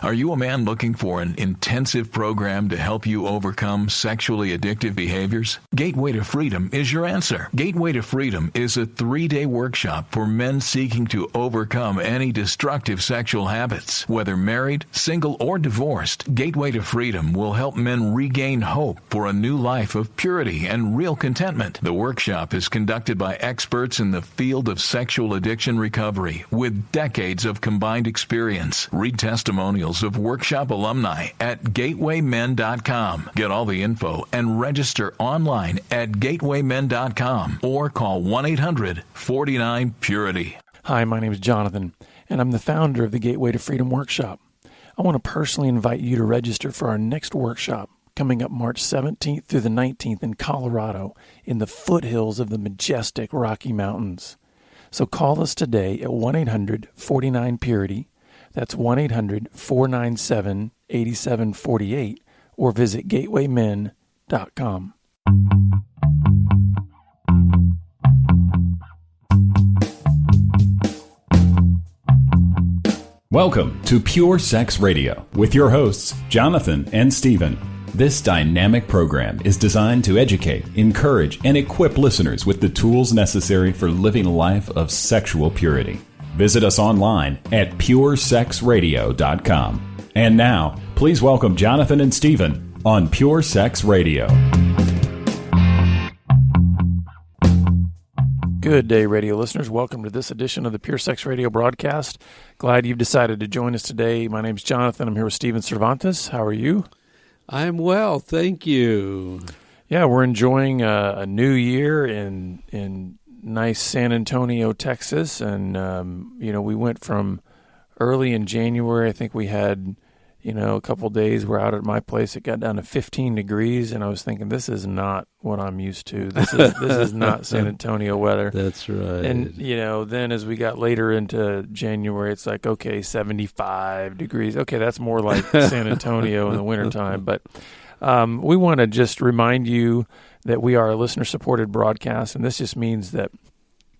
Are you a man looking for an intensive program to help you overcome sexually addictive behaviors? Gateway to Freedom is your answer. Gateway to Freedom is a 3-day workshop for men seeking to overcome any destructive sexual habits. Whether married, single, or divorced, Gateway to Freedom will help men regain hope for a new life of purity and real contentment. The workshop is conducted by experts in the field of sexual addiction recovery with decades of combined experience. Read testimonials of workshop alumni at gatewaymen.com. Get all the info and register online at gatewaymen.com or call 1-800-49-PURITY. Hi, my name is Jonathan, and I'm the founder of the Gateway to Freedom workshop. I want to personally invite you to register for our next workshop coming up March 17th through the 19th in Colorado in the foothills of the majestic Rocky Mountains. So call us today at 1-800-49-PURITY. That's 1-800-497-8748, or visit gatewaymen.com. Welcome to Pure Sex Radio with your hosts, Jonathan and Stephen. This dynamic program is designed to educate, encourage, and equip listeners with the tools necessary for living a life of sexual purity. Visit us online at puresexradio.com. And now, please welcome Jonathan and Stephen on Pure Sex Radio. Good day, radio listeners. Welcome to this edition of the Pure Sex Radio broadcast. Glad you've decided to join us today. My name's Jonathan. I'm here with Stephen Cervantes. How are you? I'm well, thank you. Yeah, we're enjoying a new year in nice San Antonio, Texas, and we went from early in January. I think we had a couple days. We're out at my place. It got down to 15 degrees, and I was thinking, this is not what I'm used to. This is not San Antonio weather. That's right. And then as we got later into January, it's like, okay, 75 degrees. Okay, that's more like San Antonio in the wintertime. But we want to just remind you that we are a listener-supported broadcast, and this just means that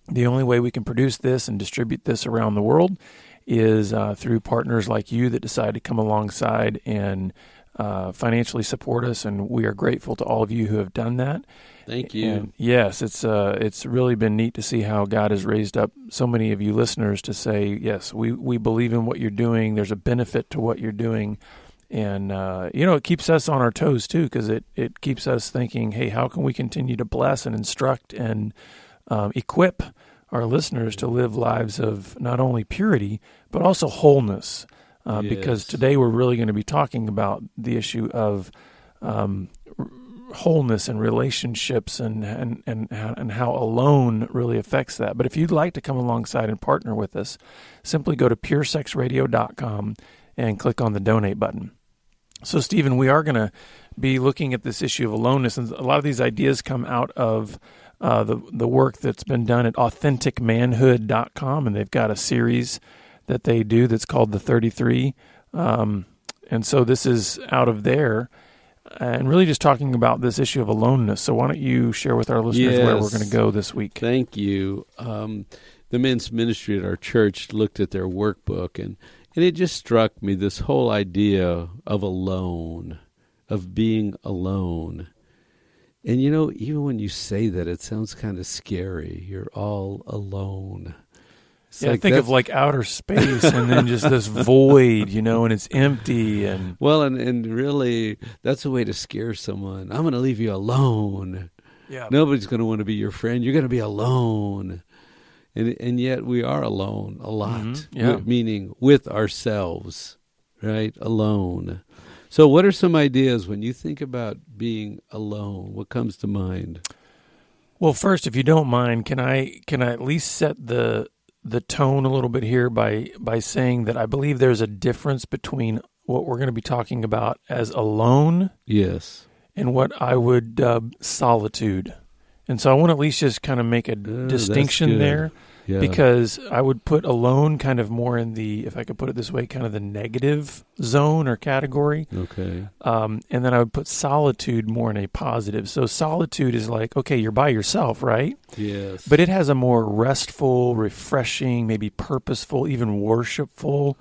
the only way we can produce this and distribute this around the world is through partners like you that decide to come alongside and financially support us, and we are grateful to all of you who have done that. Thank you. And yes, it's really been neat to see how God has raised up so many of you listeners to say, yes, we believe in what you're doing. There's a benefit to what you're doing. And, it keeps us on our toes, too, because it keeps us thinking, hey, how can we continue to bless and instruct and equip our listeners to live lives of not only purity, but also wholeness. Yes. Because today we're really going to be talking about the issue of wholeness and relationships and how alone really affects that. But if you'd like to come alongside and partner with us, simply go to puresexradio.com and click on the donate button. So, Stephen, we are going to be looking at this issue of aloneness, and a lot of these ideas come out of the work that's been done at authenticmanhood.com, and they've got a series that they do that's called the 33. And so this is out of there, and really just talking about this issue of aloneness. So why don't you share with our listeners where we're going to go this week? Thank you. The men's ministry at our church looked at their workbook, and it just struck me, this whole idea of alone, of being alone. And, even when you say that, it sounds kind of scary. You're all alone. I think of like outer space and then just this void, and it's empty. And really, that's a way to scare someone. I'm going to leave you alone. Yeah. Nobody's going to want to be your friend. You're going to be alone. And yet we are alone a lot, meaning with ourselves, right? Alone. So what are some ideas when you think about being alone? What comes to mind? Well, first, if you don't mind, can I at least set the tone a little bit here by saying that I believe there's a difference between what we're going to be talking about as alone, yes, and what I would dub solitude. And so I want to at least just kind of make a distinction there, because I would put alone kind of more in the, if I could put it this way, kind of the negative zone or category. Okay. And then I would put solitude more in a positive. So solitude is like, okay, you're by yourself, right? Yes. But it has a more restful, refreshing, maybe purposeful, even worshipful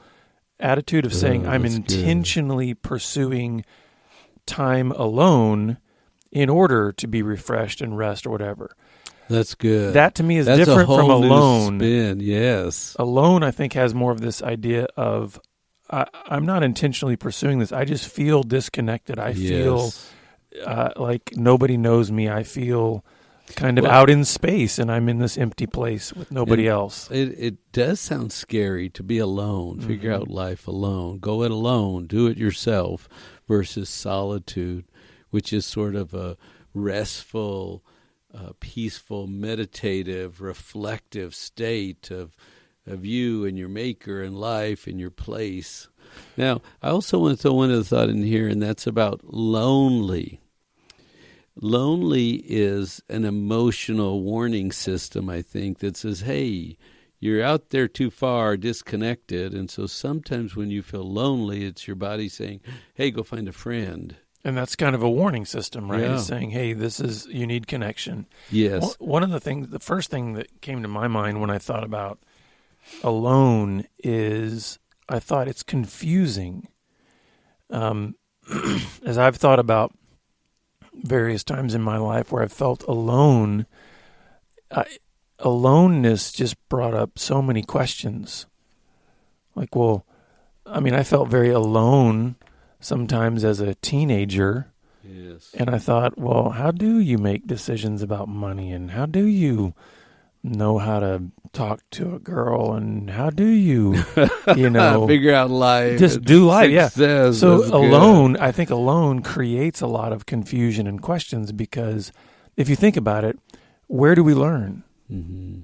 attitude of saying I'm intentionally pursuing time alone in order to be refreshed and rest or whatever. That's good. That to me is That's different a whole from new alone. Spin. Yes. Alone, I think, has more of this idea of I'm not intentionally pursuing this. I just feel disconnected. I feel like nobody knows me. I feel kind of out in space, and I'm in this empty place with nobody else. It does sound scary to be alone, figure out life alone, go it alone, do it yourself, versus solitude, which is sort of a restful, peaceful, meditative, reflective state of you and your maker and life and your place. Now, I also want to throw one other thought in here, and that's about lonely. Lonely is an emotional warning system, I think, that says, hey, you're out there too far, disconnected. And so sometimes when you feel lonely, it's your body saying, hey, go find a friend. And that's kind of a warning system, right? Yeah. It's saying, hey, you need connection. Yes. One of the first thing that came to my mind when I thought about alone is I thought it's confusing. As I've thought about various times in my life where I've felt alone, aloneness just brought up so many questions. Like, well, I mean, I felt very alone sometimes as a teenager. Yes. And I thought, well, how do you make decisions about money? And how do you know how to talk to a girl? And how do you, figure out life? Just do life, success. So That's alone, good. I think alone creates a lot of confusion and questions because if you think about it, where do we learn? Mm-hmm.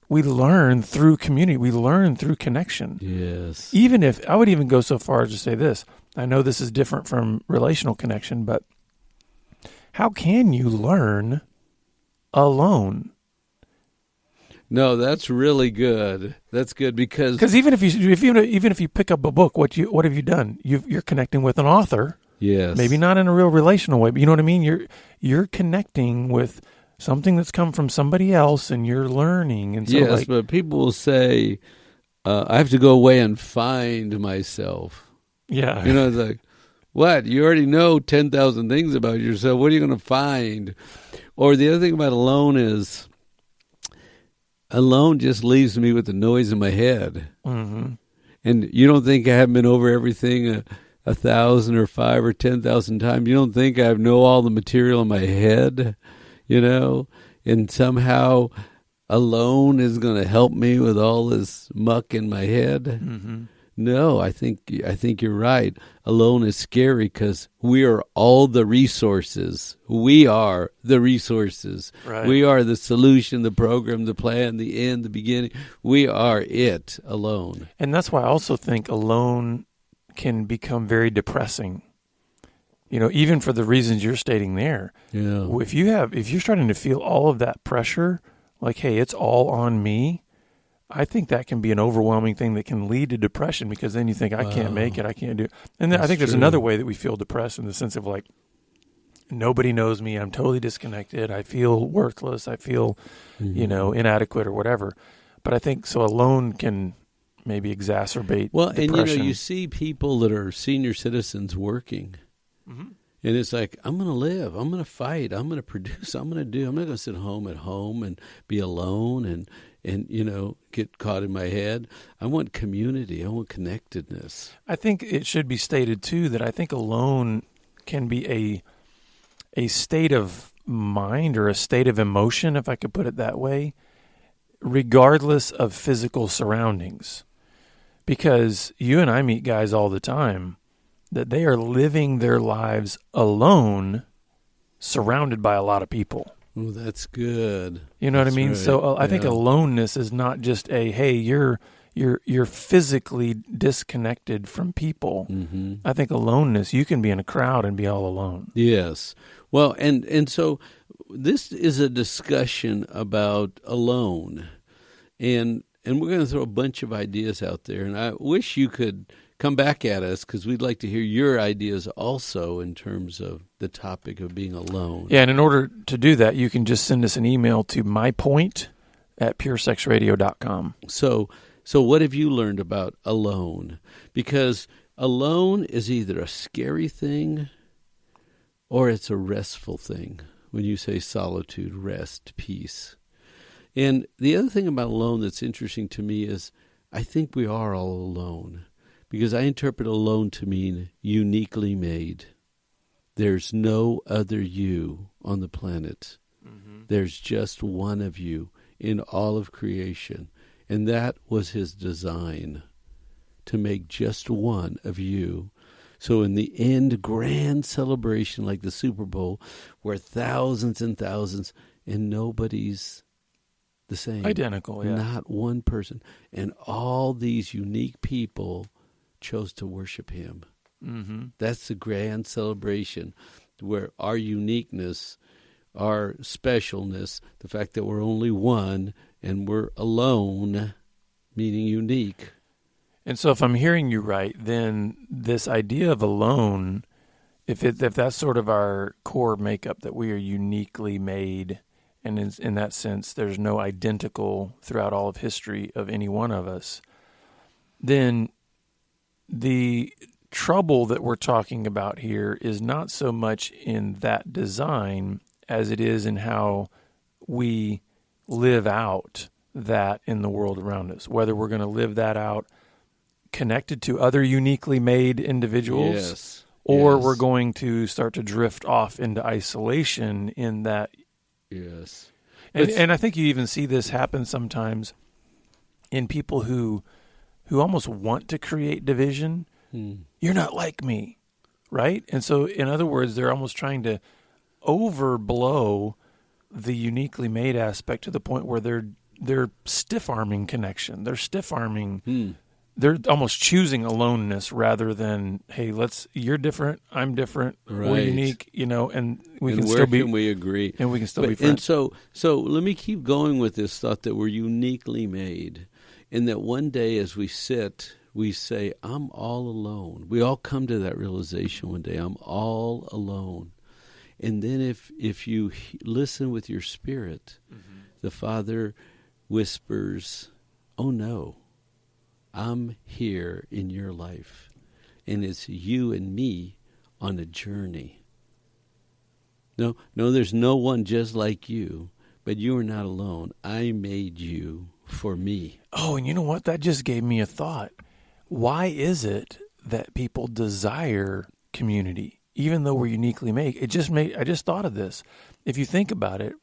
We learn through community. We learn through connection. Yes. Even if, I would even go so far as to say this, I know this is different from relational connection, but how can you learn alone? No, that's really good. That's good because even if you pick up a book, what have you done? You're connecting with an author. yes, Maybe not in a real relational way, but you know what I mean? You're connecting with something that's come from somebody else, and you're learning. And so, yes, but people will say, "I have to go away and find myself." yeah, It's like, what? You already know 10,000 things about yourself. What are you going to find? Or the other thing about alone is, alone just leaves me with the noise in my head. mm-hmm. And you don't think I haven't been over everything 1,000 or 5,000 or 10,000 times? You don't think I know all the material in my head? And somehow alone is going to help me with all this muck in my head? Mm-hmm. No, I think you're right. Alone is scary because we are all the resources. We are the resources. Right. We are the solution, the program, the plan, the end, the beginning. We are it alone. And that's why I also think alone can become very depressing. Even for the reasons you're stating there. Yeah. If you're starting to feel all of that pressure, like, hey, it's all on me, I think that can be an overwhelming thing that can lead to depression because then you think, I can't make it, I can't do it. And then I think there's another way that we feel depressed in the sense of like, nobody knows me, I'm totally disconnected, I feel worthless, I feel, inadequate or whatever. But I think so alone can maybe exacerbate depression. And you see people that are senior citizens working. Mm-hmm. And it's like, I'm going to live, I'm going to fight, I'm going to produce, I'm not going to sit home at home and be alone and get caught in my head. I want community. I want connectedness. I think it should be stated, too, that I think alone can be a state of mind or a state of emotion, if I could put it that way, regardless of physical surroundings. Because you and I meet guys all the time that they are living their lives alone, surrounded by a lot of people. Oh, that's good. You know what I mean? Right. So I think aloneness is not just hey, you're physically disconnected from people. Mm-hmm. I think aloneness, you can be in a crowd and be all alone. Yes. Well, and so this is a discussion about alone, and we're going to throw a bunch of ideas out there, and I wish you could come back at us because we'd like to hear your ideas also in terms of the topic of being alone. Yeah, and in order to do that, you can just send us an email to mypoint@puresexradio.com. So So what have you learned about alone? Because alone is either a scary thing or it's a restful thing. When you say solitude, rest, peace. And the other thing about alone that's interesting to me is I think we are all alone. Because I interpret alone to mean uniquely made. There's no other you on the planet. Mm-hmm. There's just one of you in all of creation. And that was his design, to make just one of you. So in the end, grand celebration like the Super Bowl, where thousands and thousands, and nobody's the same. Identical, yeah. Not one person. And all these unique people chose to worship him. Mm-hmm. That's the grand celebration, where our uniqueness, our specialness, the fact that we're only one and we're alone, meaning unique. And so if I'm hearing you right, then this idea of alone, if that's sort of our core makeup, that we are uniquely made, and in that sense there's no identical throughout all of history of any one of us, then the trouble that we're talking about here is not so much in that design as it is in how we live out that in the world around us, whether we're going to live that out connected to other uniquely made individuals, yes, or yes, we're going to start to drift off into isolation in that. Yes. And I think you even see this happen sometimes in people who almost want to create division. You're not like me, right? And so, in other words, they're almost trying to overblow the uniquely made aspect to the point where they're stiff-arming connection. They're stiff-arming. They're almost choosing aloneness rather than, hey, you're different, I'm different, right, we're unique, and we and can where still be. Can we agree? And we can still be friends. And so let me keep going with this thought that we're uniquely made, and that one day as we sit, we say, I'm all alone. We all come to that realization one day, I'm all alone. And then if you listen with your spirit, the Father whispers, oh no, I'm here in your life. And it's you and me on a journey. No, there's no one just like you, but you are not alone. I made you for me. Oh, and you know what? That just gave me a thought. Why is it that people desire community, even though we're uniquely made? I just thought of this. If you think about it,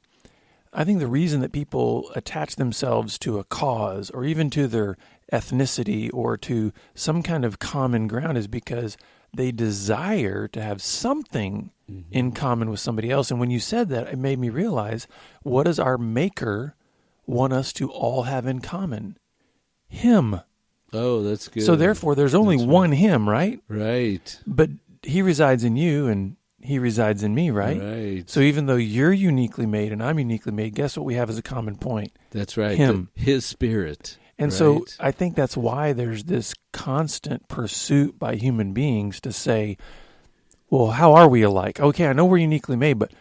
I think the reason that people attach themselves to a cause or even to their ethnicity or to some kind of common ground is because they desire to have something in common with somebody else. And when you said that, it made me realize, what does our Maker want us to all have in common? Him. Oh, that's good. So therefore, there's only one Him, right? Right. But He resides in you and He resides in me, right? Right. So even though you're uniquely made and I'm uniquely made, guess what we have as a common point? That's right. Him. His Spirit. And right? so I think that's why there's this constant pursuit by human beings to say, well, how are we alike? Okay, I know we're uniquely made, but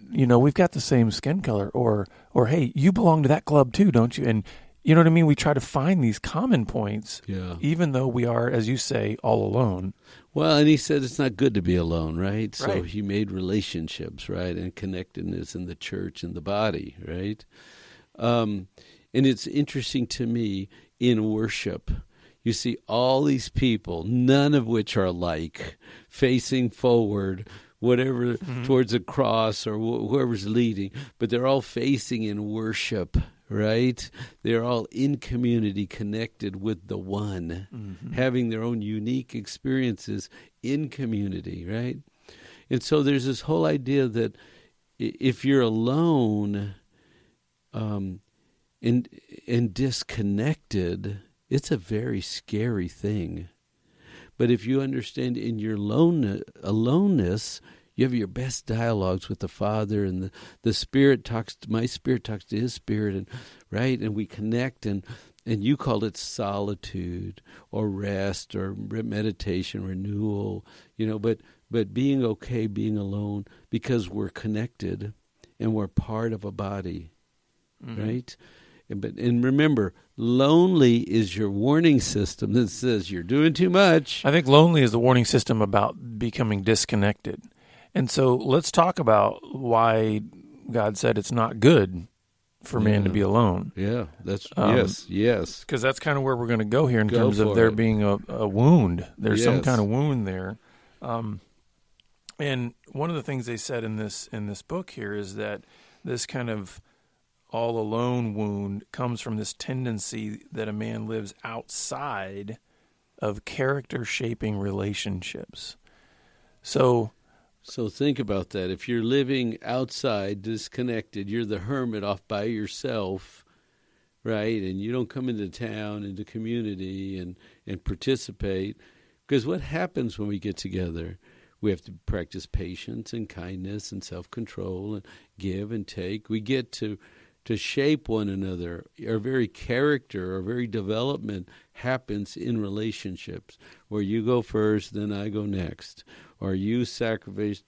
we've got the same skin color, or hey, you belong to that club too, don't you? And you know what I mean? We try to find these common points, even though we are, as you say, all alone. Well, and he said it's not good to be alone, right? So he made relationships, right, and connectedness in the church and the body, right? And it's interesting to me in worship, you see all these people, none of which are alike, facing forward, whatever, towards a cross or whoever's leading, but they're all facing in worship, right? They're all in community, connected with the one, having their own unique experiences in community, right? And so there's this whole idea that if you're alone and disconnected, it's a very scary thing. But if you understand in your aloneness, you have your best dialogues with the Father, and the Spirit my Spirit talks to His Spirit, and right, and we connect, and you called it solitude or rest or meditation, renewal, but being okay, being alone, because we're connected and we're part of a body, right? And remember, lonely is your warning system that says you're doing too much. I think lonely is the warning system about becoming disconnected. And so let's talk about why God said it's not good for man to be alone. Yeah, that's yes. Because that's kind of where we're going to go here in terms of there being a wound. There's some kind of wound there. And one of the things they said in this book here is that this kind of all alone wound comes from this tendency that a man lives outside of character shaping relationships. So think about that. If you're living outside, disconnected, you're the hermit off by yourself, right? And you don't come into town, into community and participate. Because what happens when we get together? We have to practice patience and kindness and self-control and give and take. We get to shape one another. Our very character, our very development happens in relationships where you go first, then I go next. Or you sacrifice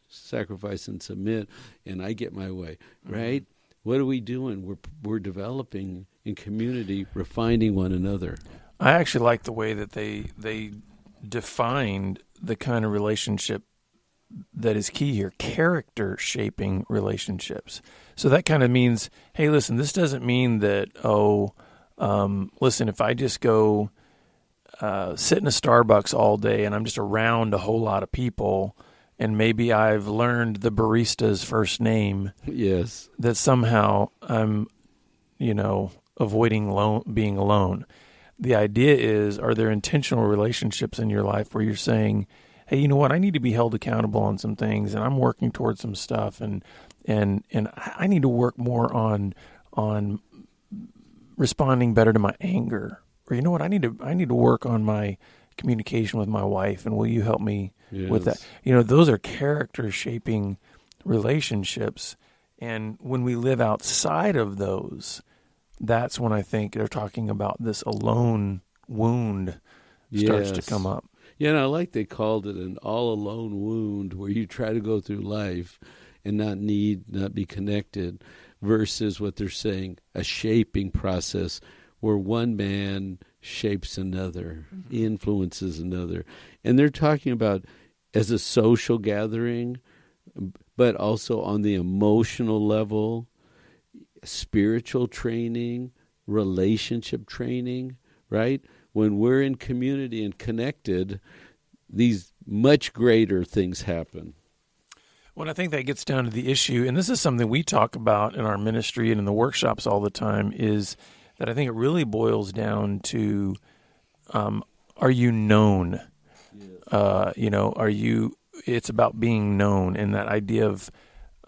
and submit, and I get my way, right? Mm-hmm. What are we doing? We're developing in community, refining one another. I actually like the way that they defined the kind of relationship that is key here, character shaping relationships. So that kind of means, hey, listen, this doesn't mean that, listen, if I just go sit in a Starbucks all day and I'm just around a whole lot of people and maybe I've learned the barista's first name, yes, that somehow I'm, avoiding being alone. The idea is, are there intentional relationships in your life where you're saying, hey, you know what, I need to be held accountable on some things and I'm working towards some stuff and I need to work more on responding better to my anger. Or you know what, I need to work on my communication with my wife, and will you help me with that? Those are character shaping relationships, and when we live outside of those, that's when I think they're talking about this alone wound starts to come up. Yeah, and I like they called it an all-alone wound, where you try to go through life and not be connected, versus what they're saying, a shaping process where one man shapes another, influences another. And they're talking about as a social gathering, but also on the emotional level, spiritual training, relationship training, right? When we're in community and connected, these much greater things happen. Well, I think that gets down to the issue, and this is something we talk about in our ministry and in the workshops all the time, is that I think it really boils down to, are you known? Yes. It's about being known, and that idea of,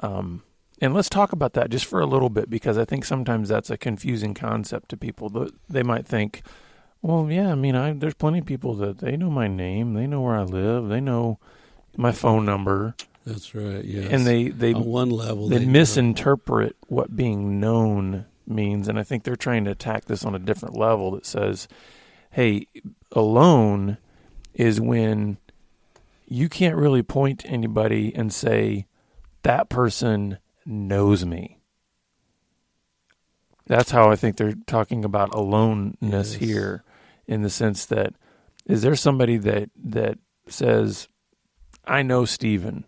and let's talk about that just for a little bit, because I think sometimes that's a confusing concept to people. They might think, well, yeah, there's plenty of people that they know my name, they know where I live, they know my phone number. That's right, yes. And they on one level, they misinterpret what being known means, and I think they're trying to attack this on a different level that says, hey, alone is when you can't really point to anybody and say, that person knows me. That's how I think they're talking about aloneness here, in the sense that, is there somebody that says, I know Stephen,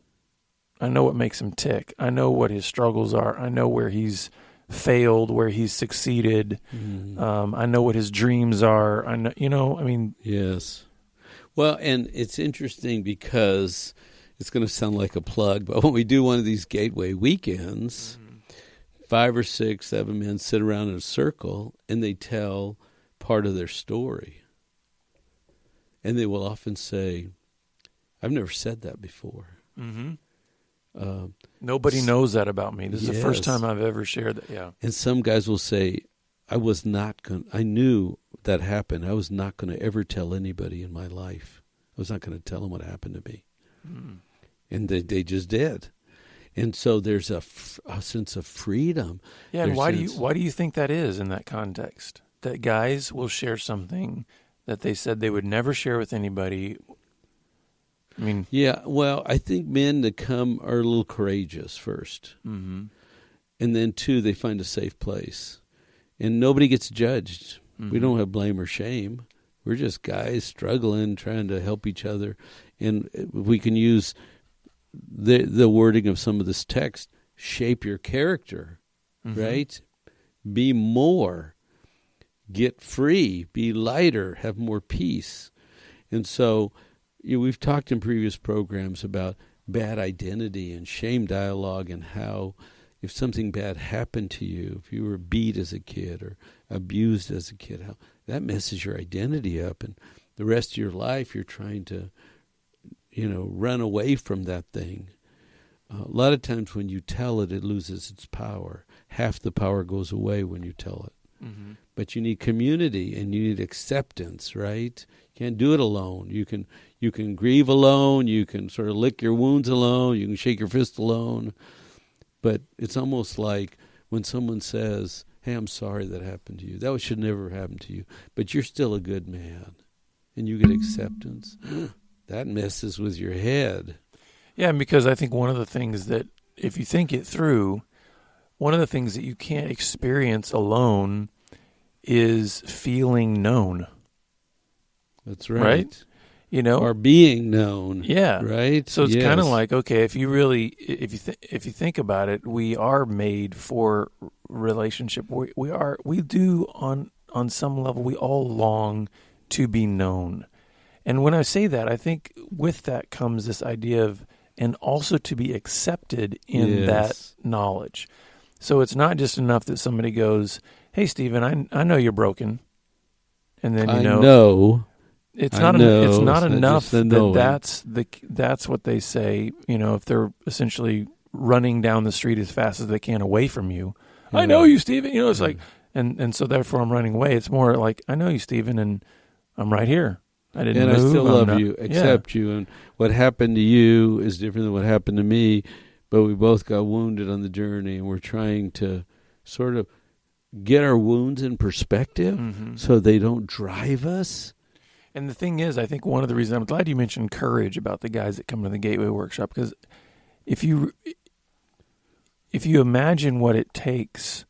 I know what makes him tick, I know what his struggles are, I know where he's failed, where he's succeeded, I know what his dreams are, Yes. Well, and it's interesting because it's going to sound like a plug, but when we do one of these Gateway weekends, 5 or 6, 7 men sit around in a circle and they tell part of their story. And they will often say, I've never said that before. Mm-hmm. Nobody knows that about me. This is the first time I've ever shared that. Yeah. And some guys will say, I knew that happened. I was not going to ever tell anybody in my life. I was not going to tell them what happened to me. And they just did. And so there's a sense of freedom. Yeah, and why do you think that is in that context? That guys will share something that they said they would never share with anybody. Yeah, well, I think men that come are a little courageous first. Mm-hmm. And then 2, they find a safe place. And nobody gets judged. Mm-hmm. We don't have blame or shame. We're just guys struggling, trying to help each other. And we can use the wording of some of this text, shape your character, right? Be more, get free, be lighter, have more peace. And so we've talked in previous programs about bad identity and shame dialogue, and how if something bad happened to you, if you were beat as a kid or abused as a kid, how that messes your identity up. And the rest of your life you're trying to, run away from that thing. A lot of times when you tell it, it loses its power. Half the power goes away when you tell it. Mm-hmm. But you need community and you need acceptance, right? You can't do it alone. You can grieve alone. You can sort of lick your wounds alone. You can shake your fist alone. But it's almost like when someone says, hey, I'm sorry that happened to you. That should never happen to you. But you're still a good man. And you get acceptance. That messes with your head. Yeah, because I think one of the things that, if you think it through, one of the things that you can't experience alone is feeling known. That's right. Or being known. Yeah. Right? So it's kind of like, okay, if you think about it, we are made for relationship. We do on some level, we all long to be known. And when I say that, I think with that comes this idea of, and also to be accepted in that knowledge. So it's not just enough that somebody goes, hey, Stephen, I know you're broken. And then, I know. It's not enough that that's what they say, if they're essentially running down the street as fast as they can away from you. Yeah. I know you, Stephen. It's like, and so therefore I'm running away. It's more like, I know you, Stephen, and I'm right here. I didn't move. And I still love you, accept you, and what happened to you is different than what happened to me, but we both got wounded on the journey, and we're trying to sort of get our wounds in perspective so they don't drive us. And the thing is, I think one of the reasons, I'm glad you mentioned courage about the guys that come to the Gateway Workshop, because if you imagine what it takes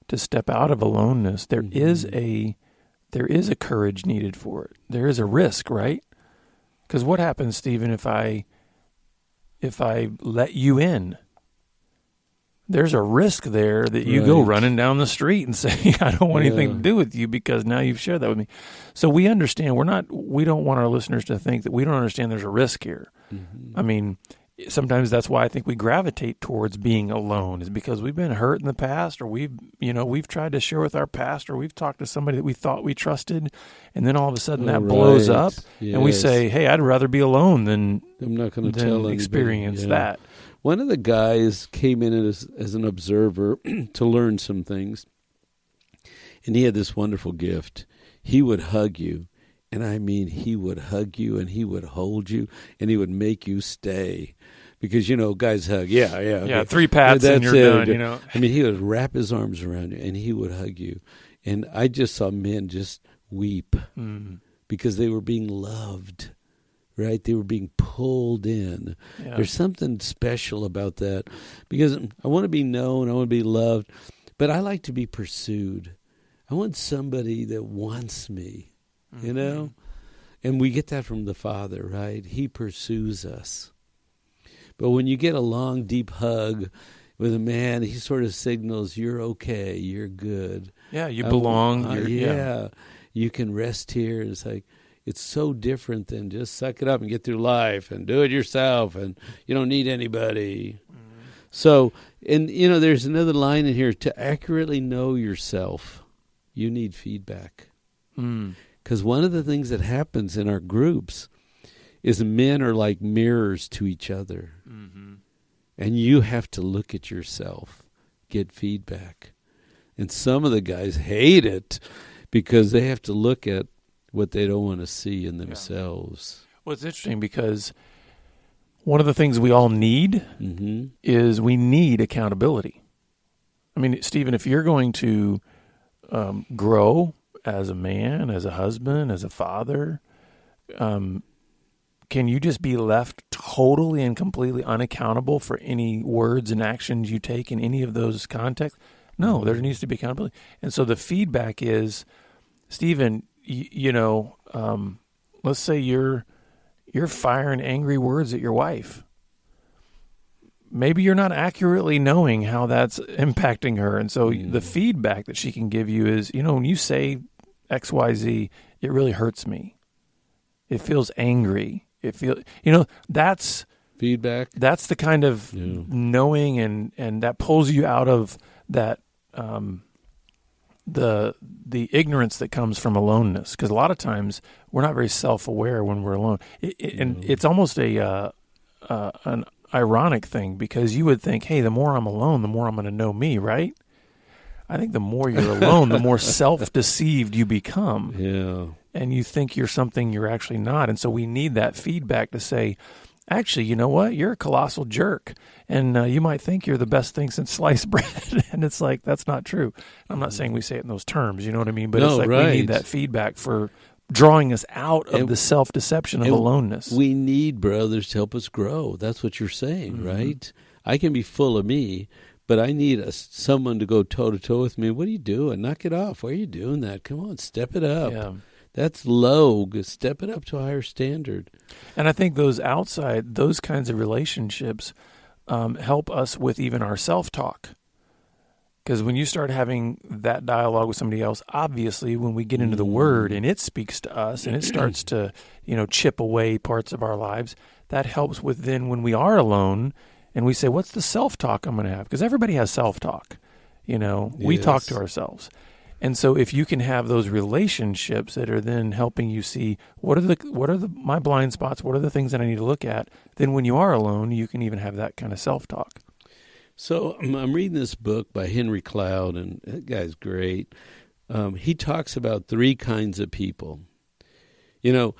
to step out of aloneness, there is a courage needed for it. There is a risk, right? Because what happens, Stephen, if I let you in? There's a risk there that you go running down the street and say, I don't want anything to do with you because now you've shared that with me. So we understand, we don't want our listeners to think that we don't understand there's a risk here. Mm-hmm. I mean, sometimes that's why I think we gravitate towards being alone, is because we've been hurt in the past, or we've tried to share with our pastor, we've talked to somebody that we thought we trusted, and then all of a sudden that blows up, and we say, hey, I'd rather be alone than I'm not going to tell experience that. One of the guys came in as an observer to learn some things, and he had this wonderful gift. He would hug you, and I mean he would hug you, and he would hold you, and he would make you stay. Because, guys hug. Yeah. Yeah, 3 pats and you're done, I mean, he would wrap his arms around you, and he would hug you. And I just saw men just weep because they were being loved. Right? They were being pulled in. Yeah. There's something special about that, because I want to be known, I want to be loved, but I like to be pursued. I want somebody that wants me, And we get that from the Father, right? He pursues us. But when you get a long, deep hug with a man, he sort of signals you're okay, you're good. Yeah, you belong. You can rest here. And it's like, it's so different than just suck it up and get through life and do it yourself and you don't need anybody. Mm-hmm. So, and there's another line in here. To accurately know yourself, you need feedback. Because one of the things that happens in our groups is men are like mirrors to each other. Mm-hmm. And you have to look at yourself, get feedback. And some of the guys hate it because they have to look at what they don't want to see in themselves. Yeah. Well, it's interesting because one of the things we all need is we need accountability. I mean, Stephen, if you're going to grow as a man, as a husband, as a father, can you just be left totally and completely unaccountable for any words and actions you take in any of those contexts? No, there needs to be accountability. And so the feedback is, Stephen, let's say you're firing angry words at your wife. Maybe you're not accurately knowing how that's impacting her. And so the feedback that she can give you is, when you say X, Y, Z, it really hurts me. It feels angry. It feels, that's feedback. That's the kind of knowing and that pulls you out of that, the ignorance that comes from aloneness. Because a lot of times we're not very self-aware when we're alone. And it's almost an ironic thing, because you would think, hey, the more I'm alone, the more I'm going to know me, right? I think the more you're alone, the more self-deceived you become. Yeah. And you think you're something you're actually not. And so we need that feedback to say, actually, you know what? You're a colossal jerk. And you might think you're the best thing since sliced bread. And it's like, that's not true. I'm not saying we say it in those terms, you know what I mean? But it's like we need that feedback for drawing us out of the self-deception of aloneness. We need brothers to help us grow. That's what you're saying, right? I can be full of me, but I need someone to go toe-to-toe with me. What are you doing? Knock it off. Why are you doing that? Come on, step it up. Yeah. That's low. Step it up to a higher standard. And I think those kinds of relationships help us with even our self-talk. Because when you start having that dialogue with somebody else, obviously when we get into the Word and it speaks to us and it starts to, chip away parts of our lives, that helps with then when we are alone and we say, what's the self-talk I'm going to have? Because everybody has self-talk. We talk to ourselves. And so if you can have those relationships that are then helping you see what are my blind spots, what are the things that I need to look at, then when you are alone, you can even have that kind of self-talk. So I'm reading this book by Henry Cloud, and that guy's great. He talks about 3 kinds of people. We've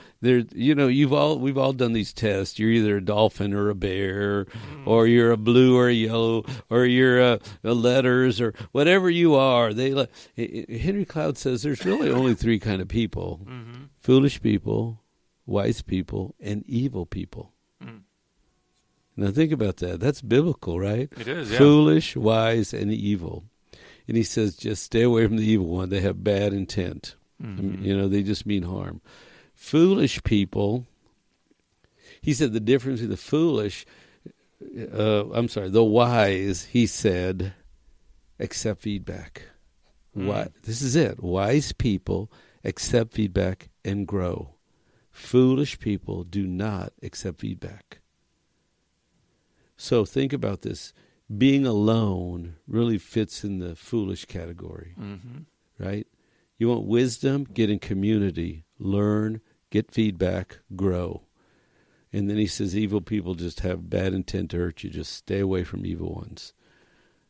all done these tests. You're either a dolphin or a bear, or you're a blue or a yellow, or you're a letters or whatever you are. Henry Cloud says there's really only 3 kind of people: foolish people, wise people, and evil people. Now think about that. That's biblical, right? It is, yeah. Foolish, wise, and evil. And he says, just stay away from the evil one. They have bad intent. They just mean harm. Foolish people, he said the difference between the wise, he said, accept feedback. This is it. Wise people accept feedback and grow. Foolish people do not accept feedback. So think about this. Being alone really fits in the foolish category, right? You want wisdom? Get in community. Learn, get feedback, grow. And then he says evil people just have bad intent to hurt you. Just stay away from evil ones.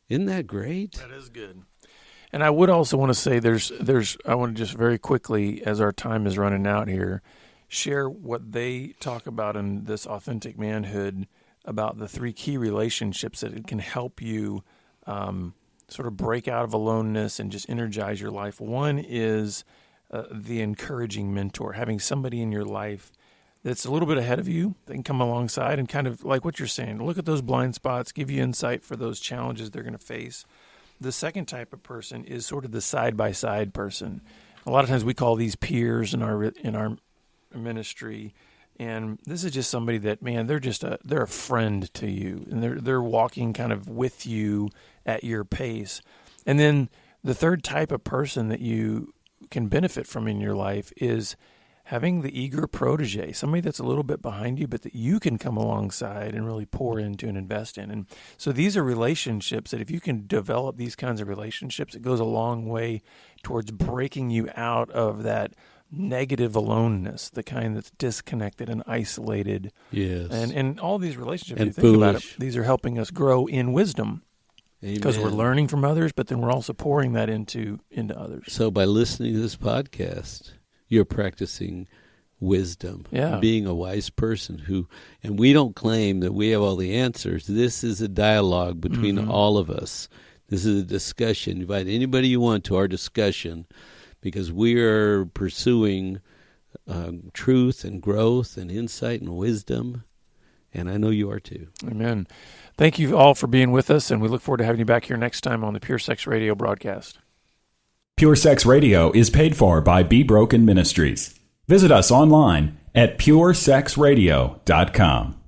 Isn't that great? That is good. And I would also want to say I want to just very quickly, as our time is running out here, share what they talk about in this Authentic Manhood about the 3 key relationships that it can help you sort of break out of aloneness and just energize your life. One is the encouraging mentor, having somebody in your life that's a little bit ahead of you, that can come alongside and kind of like what you're saying, look at those blind spots, give you insight for those challenges they're going to face. The second type of person is sort of the side-by-side person. A lot of times we call these peers in our ministry. And this is just somebody that, man, they're a friend to you, and they're walking kind of with you at your pace. And then the third type of person that you can benefit from in your life is having the eager protege, somebody that's a little bit behind you, but that you can come alongside and really pour into and invest in. And so these are relationships that if you can develop these kinds of relationships, it goes a long way towards breaking you out of that negative aloneness, the kind that's disconnected and isolated. Yes. And all these relationships, and you think foolish. about it, these are helping us grow in wisdom. Because we're learning from others, but then we're also pouring that into others. So by listening to this podcast, you're practicing wisdom, being a wise person and we don't claim that we have all the answers. This is a dialogue between all of us. This is a discussion. Invite anybody you want to our discussion, because we are pursuing truth and growth and insight and wisdom. And I know you are too. Amen. Thank you all for being with us, and we look forward to having you back here next time on the Pure Sex Radio broadcast. Pure Sex Radio is paid for by Be Broken Ministries. Visit us online at puresexradio.com.